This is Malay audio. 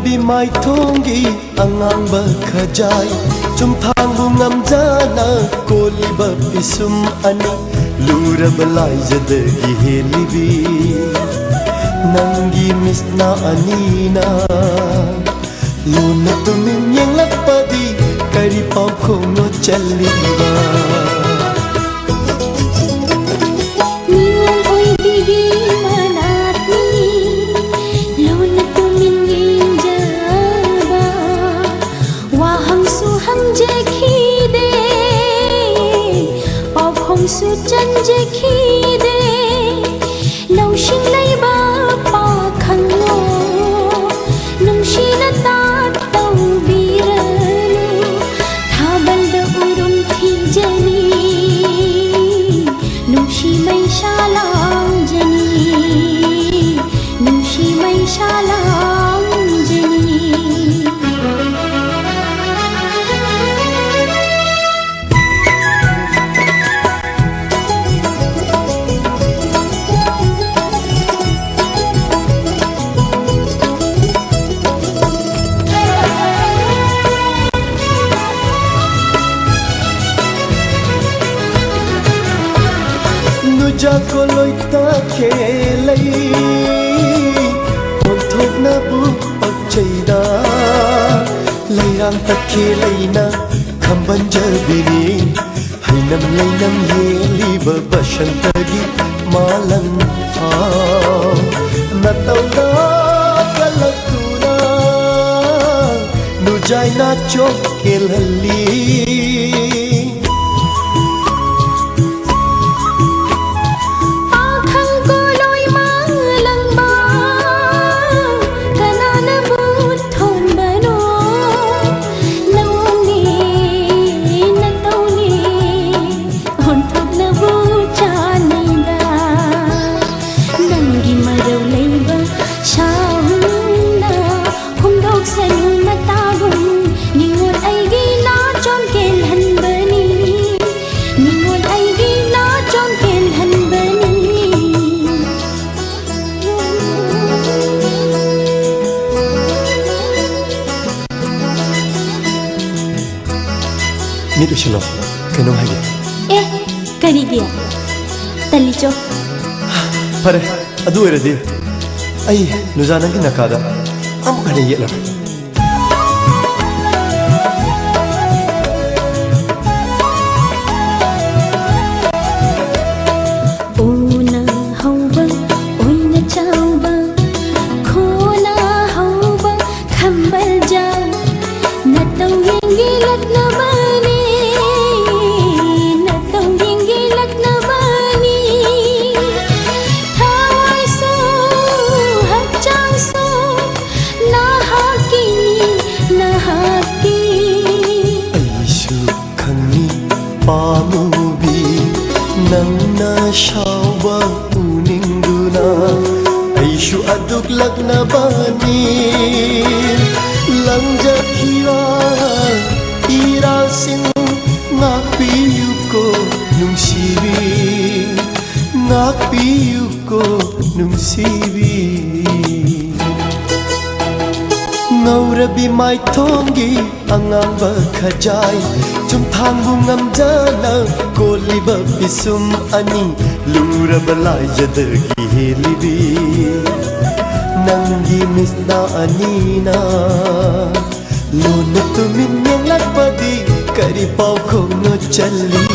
Bi mai thongi angang ba khajai chum thang bu ngam jana koli ba pisum ani lura balai jadagi helibi nangi misna anina luna tumin yang lapadi kari pau khono chaliba su chân je khi de nau shin lai ba pa khang lo nung shi na ta tau bi ra tha ban da urum thi jani nung shi mai sha lang jani nung shi mai sha lang jani ja ko loi ta khelai on thok na bu pak chaida lairang ta khelai na khamban jabini hainam lainam yeli ba bashantagi malan a na tawda kalakuna nu jai na chok kelali Ni tu shilo, kenong hai dia? Kari dia, tali jo. Pare, adu era dia. Ai, nuzana ki nakada. Am kane ye la. Pamubi nangna shawa uningduna aishu aduk lagna bani langja khiwa irasin ngapiyuko nungsibi Ngaurabi mai thongi angang ba khajai chum thang bu ngam jana koli ba pisum ani lura balai jadagi helibi nangi misna anina luna tumin yang lapadi kari pau khono chali